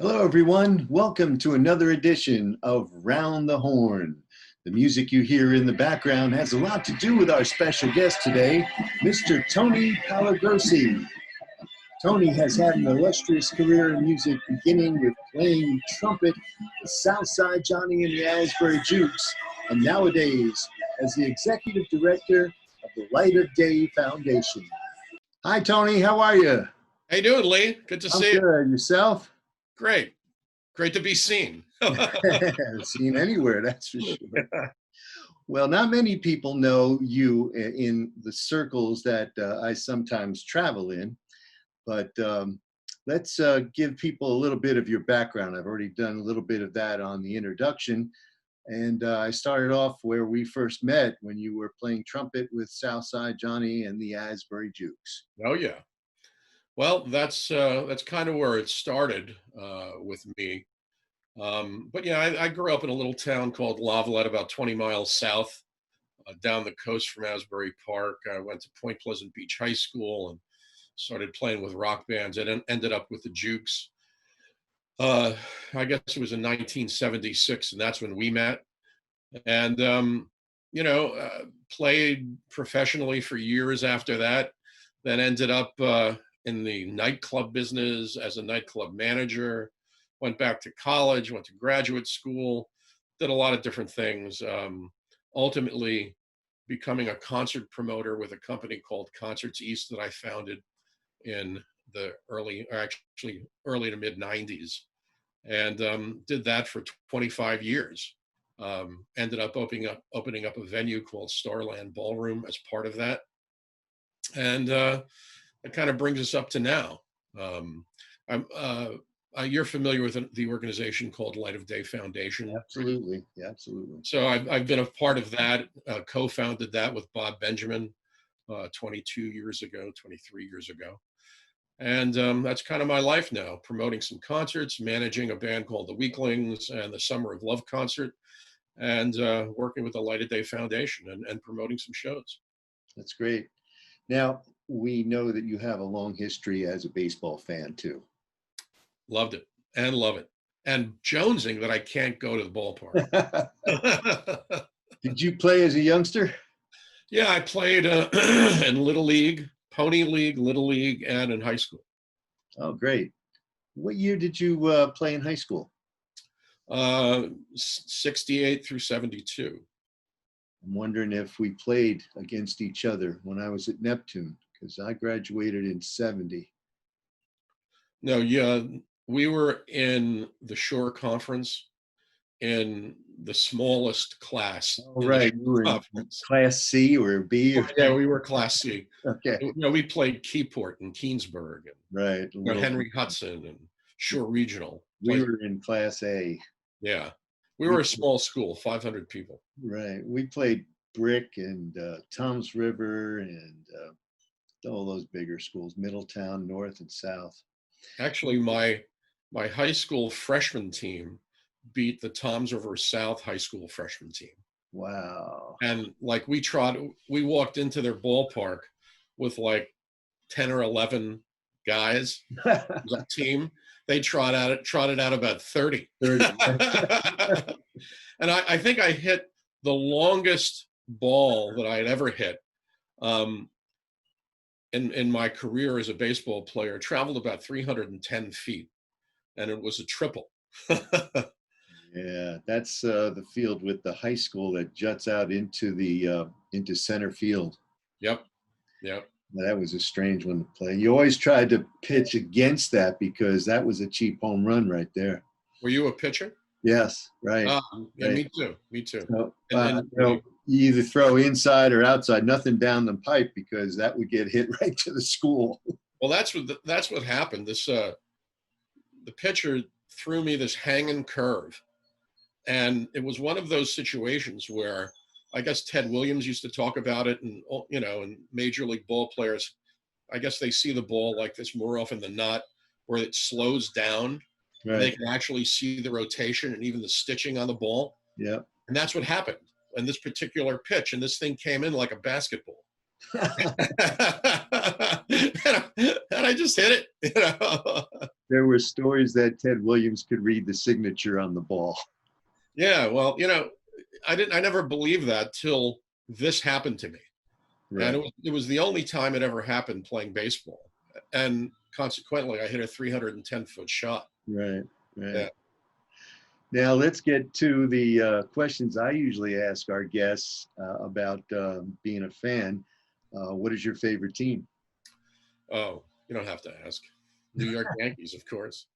Hello, everyone. Welcome to another edition of Round the Horn. The music you hear in the background has a lot to do with our special guest today, Mr. Tony Pallagrosi. Tony has had an illustrious career in music, beginning with playing trumpet with Southside Johnny and the Asbury Jukes, and nowadays as the executive director of the Light of Day Foundation. Hi, Tony. How are you? How you doing, Lee? Good to see you. Good. Yourself? Great. Great to be seen. Seen anywhere, that's for sure. Well, not many people know you in the circles that I sometimes travel in, but let's give people a little bit of your background. I've already done a little bit of that on the introduction, and I started off where we first met when you were playing trumpet with Southside Johnny and the Asbury Jukes. Oh yeah. Well, that's kind of where it started with me. But yeah, I grew up in a little town called Lavallette, about 20 miles south, down the coast from Asbury Park. I went to Point Pleasant Beach High School and started playing with rock bands and ended up with the Jukes. I guess it was in 1976, and that's when we met. And played professionally for years after that. Then ended up in the nightclub business as a nightclub manager. Went back to college, went to graduate school, did a lot of different things. Ultimately becoming a concert promoter with a company called Concerts East that I founded in the early to mid 90s, and did that for 25 years. Ended up opening up a venue called Starland Ballroom as part of that. And it kind of brings us up to now. You're familiar with the organization called Light of Day Foundation? Absolutely, yeah, absolutely. So I've been a part of that, co-founded that with Bob Benjamin 23 years ago. And that's kind of my life now, promoting some concerts, managing a band called the Weaklings and the Summer of Love concert, and working with the Light of Day Foundation and promoting some shows. That's great. Now, we know that you have a long history as a baseball fan, too. Loved it and love it. And jonesing that I can't go to the ballpark. Did you play as a youngster? Yeah, I played in Little League, Pony League, Little League, and in high school. Oh, great. What year did you play in high school? 68 through 72. I'm wondering if we played against each other when I was at Neptune, because I graduated in 70. No, yeah, we were in the Shore Conference in the smallest class. Oh, right. You were in Class C or B? Or... Yeah, we were Class C. Okay. We played Keyport and Keensburg and right. Henry Hudson and Shore Regional. We were in Class A. Yeah. We were a small school, 500 people. Right. We played Brick and Toms River and all those bigger schools, Middletown, North and South. Actually, my high school freshman team beat the Toms River South high school freshman team. Wow. And like we walked into their ballpark with like 10 or 11 guys, that team. They trotted out about 30. And I think I hit the longest ball that I had ever hit in my career as a baseball player. Traveled about 310 feet, and it was a triple. Yeah, that's the field with the high school that juts out into center field. Yep. That was a strange one to play. You always tried to pitch against that because that was a cheap home run right there. Were you a pitcher? Yes, right. Yeah, right. Me too. So, you either throw inside or outside, nothing down the pipe, because that would get hit right to the school. Well, that's what happened. The pitcher threw me this hanging curve, and it was one of those situations where I guess Ted Williams used to talk about it, and and major league ball players, I guess they see the ball like this more often than not, where it slows down. Right. And they can actually see the rotation and even the stitching on the ball. Yeah. And that's what happened in this particular pitch. And this thing came in like a basketball. And I just hit it. There were stories that Ted Williams could read the signature on the ball. Yeah, well, I never believed that till this happened to me. And Right, it was the only time it ever happened playing baseball. And consequently, I hit a 310-foot shot. right, right. Yeah. Now let's get to the questions I usually ask our guests about being a fan. What is your favorite team? Oh, you don't have to ask. New York Yankees, of course.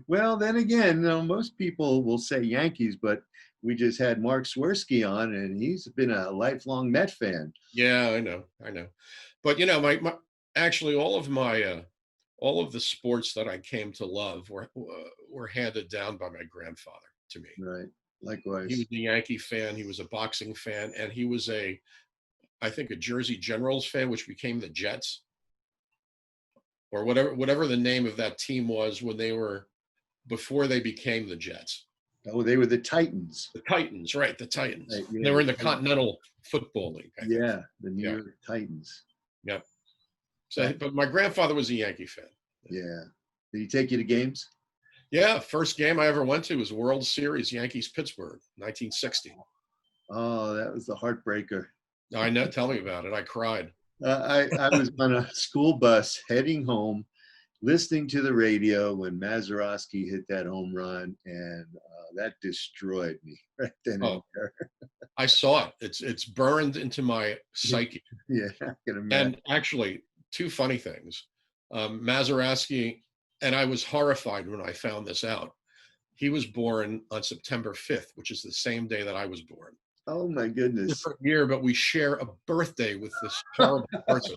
Well, then again, most people will say Yankees, but we just had Mark Swirsky on, and he's been a lifelong Met fan. Yeah, I know, I know. But my actually all of the sports that I came to love were handed down by my grandfather to me. Right. He was Likewise. a Yankee fan. He was a boxing fan, and he was I think, a Jersey Generals fan, which became the Jets, or whatever the name of that team was when they were before they became the Jets. Oh, they were the Titans. The Titans, right? The Titans. Right, yeah, They were the in the Titans. Continental Football League, I think. Yeah, the New Yeah, York Titans. yeah. So, That, but my grandfather was a Yankee fan. yeah. Did he take you to games? Yeah, first game I ever went to was World Series Yankees Pittsburgh, 1960. Oh, that was the heartbreaker. I know. Tell me about it. I cried. I was on a school bus heading home, listening to the radio when Mrowicki hit that home run, and that destroyed me right then and Oh, there. I saw it. It's burned into my psyche. Yeah, I can imagine. And actually, two funny things. Mazeroski, and I was horrified when I found this out. He was born on September 5th, which is the same day that I was born. Oh my goodness. Different year, but we share a birthday with this horrible person.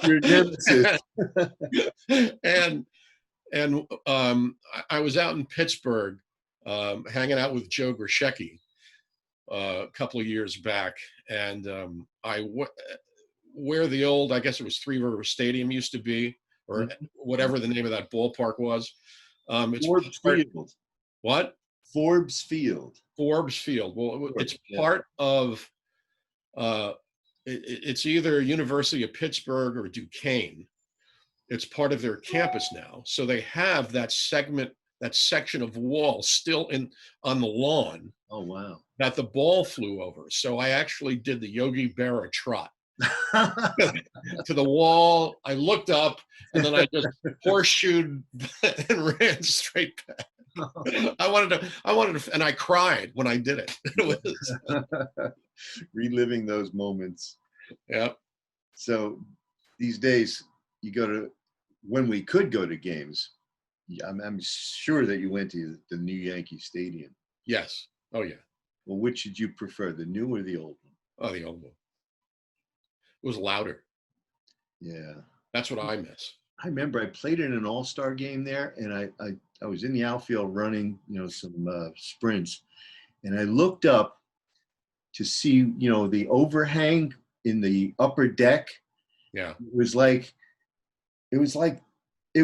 Your nemesis. and I was out in Pittsburgh, hanging out with Joe Grishecki a couple of years back, and where the old, I guess it was Three River Stadium used to be, or whatever the name of that ballpark was. It's Forbes Field. What? Forbes Field. Forbes Field. Well, Forbes, it's yeah. part of. It's either University of Pittsburgh or Duquesne. It's part of their campus now, so they have that section of wall still on the lawn. Oh wow. That the ball flew over. So I actually did the Yogi Berra trot to the wall. I looked up and then I just horseshoed and ran straight back. I wanted to, and I cried when I did it. It was, Reliving those moments. yeah. So these days, you go to, when we could go to games, I'm sure that you went to the new Yankee Stadium. Yes. Oh yeah. Well, which did you prefer, the new or the old one? Oh, the old one. It was louder. Yeah. That's what I miss. I remember I played in an all-star game there, and I was in the outfield running, some sprints, and I looked up to see, the overhang in the upper deck. Yeah. It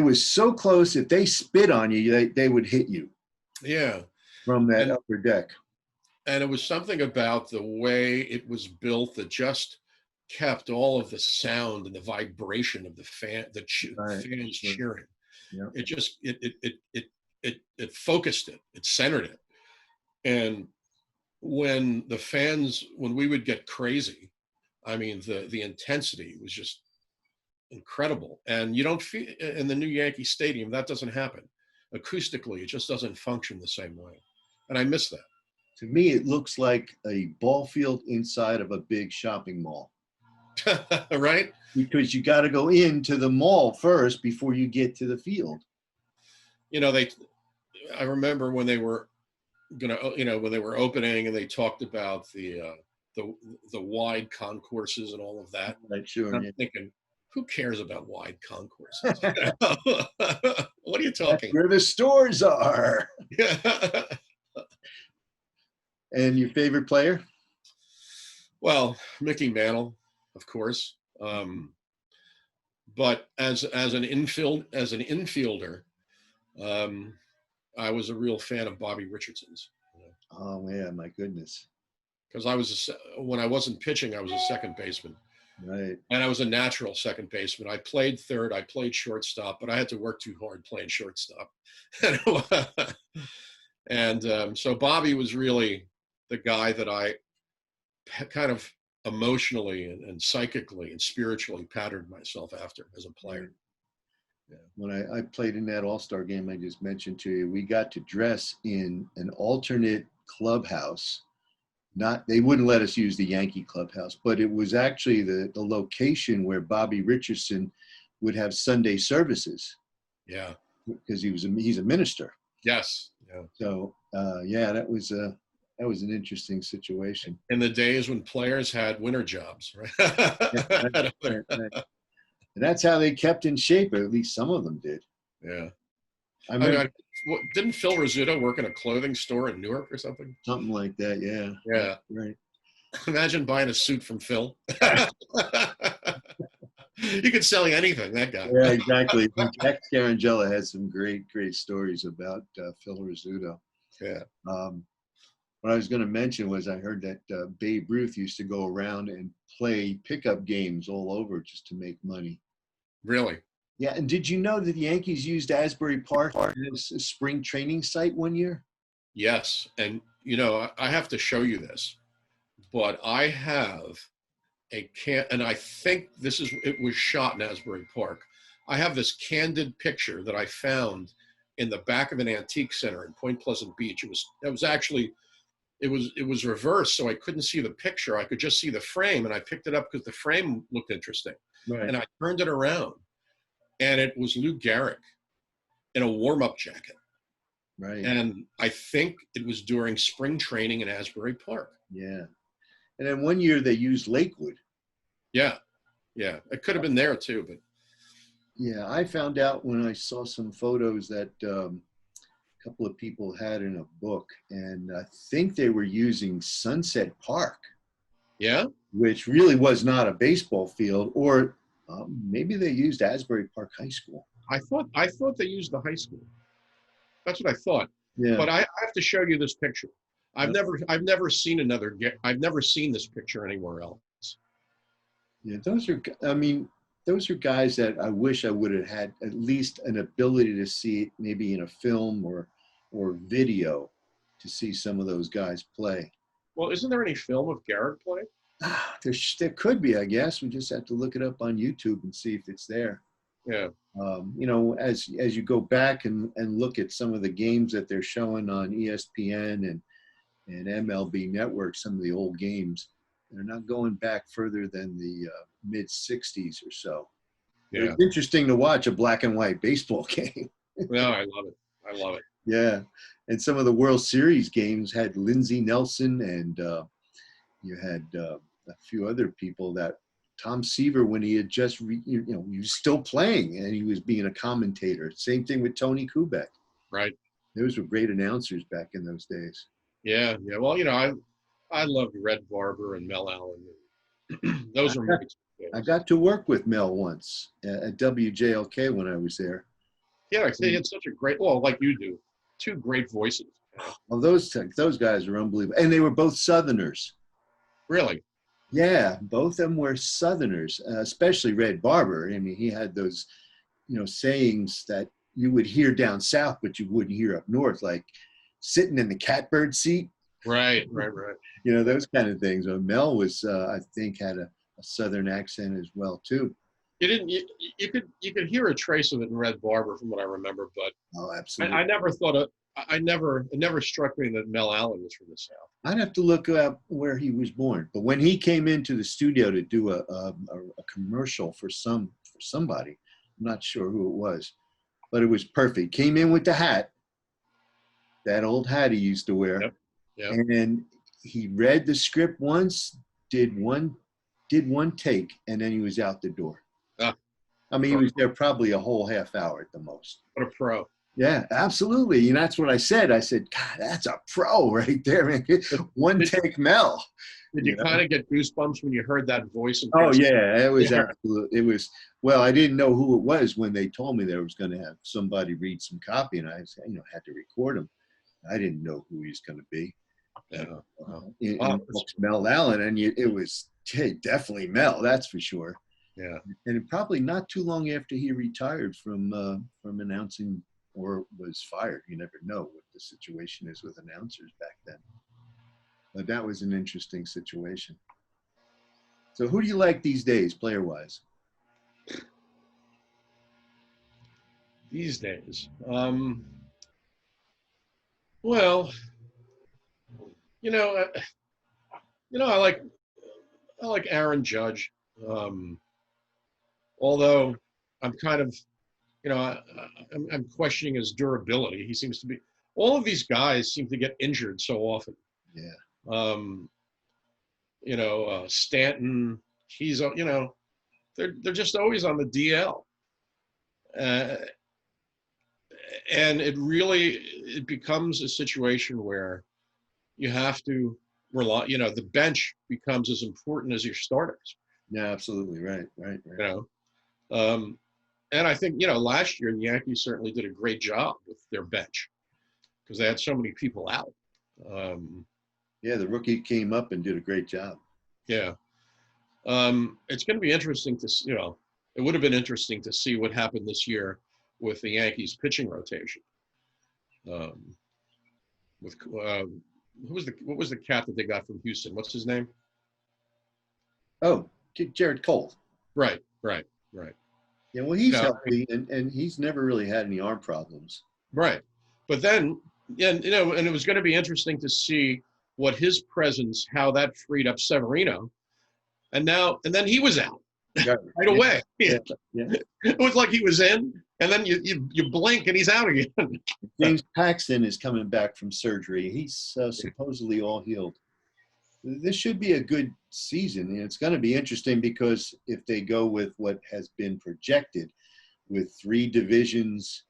was so close. If they spit on you, they would hit you. Yeah. From that upper deck. And it was something about the way it was built that just kept all of the sound and the vibration of the fans cheering. Yeah. It just it focused it. It centered it. And when we would get crazy, I mean the intensity was just incredible. And you don't feel in the new Yankee Stadium, that doesn't happen. Acoustically, it just doesn't function the same way. And I miss that. To me, it looks like a ball field inside of a big shopping mall. Right? Because you got to go into the mall first before you get to the field. I remember when they were when they were opening and they talked about the wide concourses and all of that. Right, sure. I'm thinking, who cares about wide concourses? What are you talking? That's where the stores are. And your favorite player? Well, Mickey Mantle, of course. But as an infielder, I was a real fan of Bobby Richardson's. Oh yeah, my goodness. Because when I wasn't pitching, I was a second baseman. Right. And I was a natural second baseman. I played third, I played shortstop, but I had to work too hard playing shortstop. And so Bobby was really the guy that I kind of emotionally and psychically and spiritually patterned myself after as a player. Yeah. When I played in that All-Star game I just mentioned to you, we got to dress in an alternate clubhouse. Not, they wouldn't let us use the Yankee clubhouse, but it was actually the location where Bobby Richardson would have Sunday services. Yeah. Because he's a minister. Yes. Yeah. So yeah, that was an interesting situation. In the days when players had winter jobs, right? Yeah, right. And that's how they kept in shape. At least some of them did. Yeah. I remember didn't Phil Rizzuto work in a clothing store in Newark or something? something like that. Yeah. Yeah. Right. Imagine buying a suit from Phil. You could sell anything, that guy. Yeah, exactly. Jack Scarangella has some great stories about Phil Rizzuto. Yeah. What I was going to mention was I heard that Babe Ruth used to go around and play pickup games all over just to make money. Really? Yeah, and did you know that the Yankees used Asbury Park as a spring training site one year? Yes. And, I have to show you this, but I have and I think it was shot in Asbury Park. I have this candid picture that I found in the back of an antique center in Point Pleasant Beach. It was reversed, so I couldn't see the picture. I could just see the frame, and I picked it up because the frame looked interesting. Right. And I turned it around, and it was Lou Gehrig in a warm-up jacket. Right. And I think it was during spring training in Asbury Park. Yeah. And then one year they used Lakewood. Yeah. Yeah. It could have been there too, but. Yeah, I found out when I saw some photos that a couple of people had in a book, and I think they were using Sunset Park. Yeah. Which really was not a baseball field, or maybe they used Asbury Park High School. I thought they used the high school. That's what I thought. Yeah. But I have to show you this picture. I've never seen this picture anywhere else. Yeah, those are guys that I wish I would have had at least an ability to see it maybe in a film or video to see some of those guys play. Well, isn't there any film of Gehrig play? There could be, I guess. We just have to look it up on YouTube and see if it's there. Yeah. As you go back and look at some of the games that they're showing on ESPN and MLB Network, some of the old games, they're not going back further than the mid 60s or so. Yeah. It's interesting to watch a black and white baseball game. No, I love it. I love it. Yeah. And some of the World Series games had Lindsey Nelson, and you had a few other people that Tom Seaver, when he had just, he was still playing and he was being a commentator. Same thing with Tony Kubek. Right. Those were great announcers back in those days. Yeah. Yeah. Well, I loved Red Barber and Mel Allen. Those are my games. I got to work with Mel once at WJLK when I was there. Yeah. He had such a great, like you do, two great voices. Well, those guys were unbelievable. And they were both Southerners. Really? Yeah, both of them were Southerners, especially Red Barber. I mean, he had those, sayings that you would hear down south, but you wouldn't hear up north, like sitting in the catbird seat. Right. Those kind of things. Mel was, I think, had a Southern accent as well, too. You could hear a trace of it in Red Barber from what I remember, but oh, absolutely. It never struck me that Mel Allen was from the South. I'd have to look up where he was born. But when he came into the studio to do a commercial for somebody, I'm not sure who it was, but it was perfect. Came in with the hat, that old hat he used to wear. Yep. And then he read the script once, did one take, and then he was out the door. I mean, he was there probably a whole half hour at the most. What a pro. Yeah, absolutely. And that's what I said. I said, God, that's a pro right there, man. One take Mel. Did you kind of get goosebumps when you heard that voice? Oh, yeah. It was absolutely. It was, well, I didn't know who it was when they told me there was going to have somebody read some copy, and I had to record him. I didn't know who he was going to be. Yeah. Mel Allen, and it was Hey, definitely Mel, that's for sure. Yeah. And probably not too long after he retired from announcing or was fired. You never know what the situation is with announcers back then. But that was an interesting situation. So who do you like these days, player wise? These days. Well, you know, uh, I like Aaron Judge. Um, although I'm kind of, I'm questioning his durability. He seems to be. All of these guys seem to get injured so often. Yeah. Um, Stanton. They're just always on the DL, uh, and it becomes a situation where you have to rely. The bench becomes as important as your starters. Yeah, absolutely. Right, right, You right. know, um, and I think last year the Yankees certainly did a great job with their bench because they had so many people out. Um, Yeah, the rookie came up and did a great job. yeah, it's going to be interesting it would have been interesting to see what happened this year with the Yankees pitching rotation. Um, with what was the cat that they got from Houston? What's his name? Oh, Jared Cole. Right, right, right. Yeah, well, he's Yeah, healthy and he's never really had any arm problems. right. But then, and it was going to be interesting to see what his presence, how that freed up Severino, and then he was out Yeah, right yeah, away. yeah, yeah. It was like he was in, and then you blink and he's out again. James Paxton is coming back from surgery. He's supposedly all healed. This should be a good season. And it's going to be interesting because if they go with what has been projected, with three divisions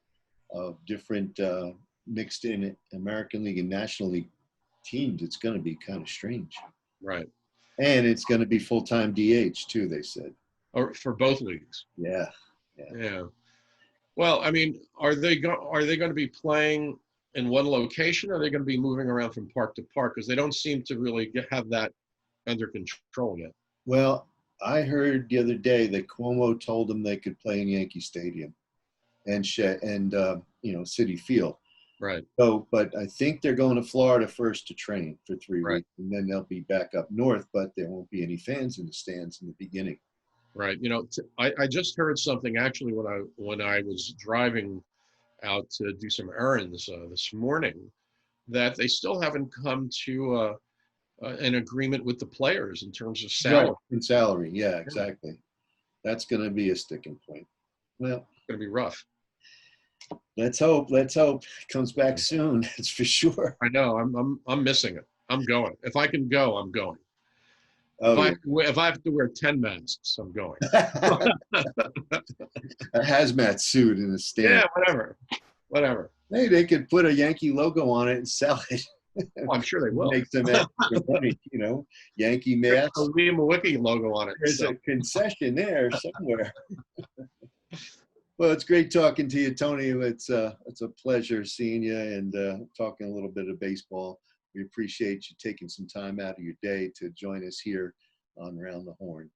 of different mixed in American League and National League teams, it's going to be kind of strange. Right. And it's going to be full-time DH too, they said. Or for both leagues. Yeah. Yeah. Yeah. Well, I mean, are they going to be playing in one location? Or are they going to be moving around from park to park? Because they don't seem to really have that under control yet. Well, I heard the other day that Cuomo told them they could play in Yankee Stadium and City Field. Right. So, but I think they're going to Florida first to train for 3 Right. weeks, and then they'll be back up north. But there won't be any fans in the stands in the beginning. Right. I just heard something actually when I was driving out to do some errands this morning that they still haven't come to an agreement with the players in terms of Right. salary. In salary, yeah, exactly. That's going to be a sticking point. Well, It's going to be rough. let's hope. Let's hope it comes back soon. That's for sure. I know. I'm missing it. I'm going. If I can go, I'm going. Oh, yeah. If I have to wear 10 masks, I'm going. A hazmat suit in the stand. Yeah, whatever. Hey, they could put a Yankee logo on it and sell it. Well, I'm sure they will. Make some extra money, Yankee There's masks. a Mrowicki logo on it. There's So. a concession there somewhere. Well, it's great talking to you, Tony. It's a pleasure seeing you and talking a little bit of baseball. We appreciate you taking some time out of your day to join us here on Round the Horn.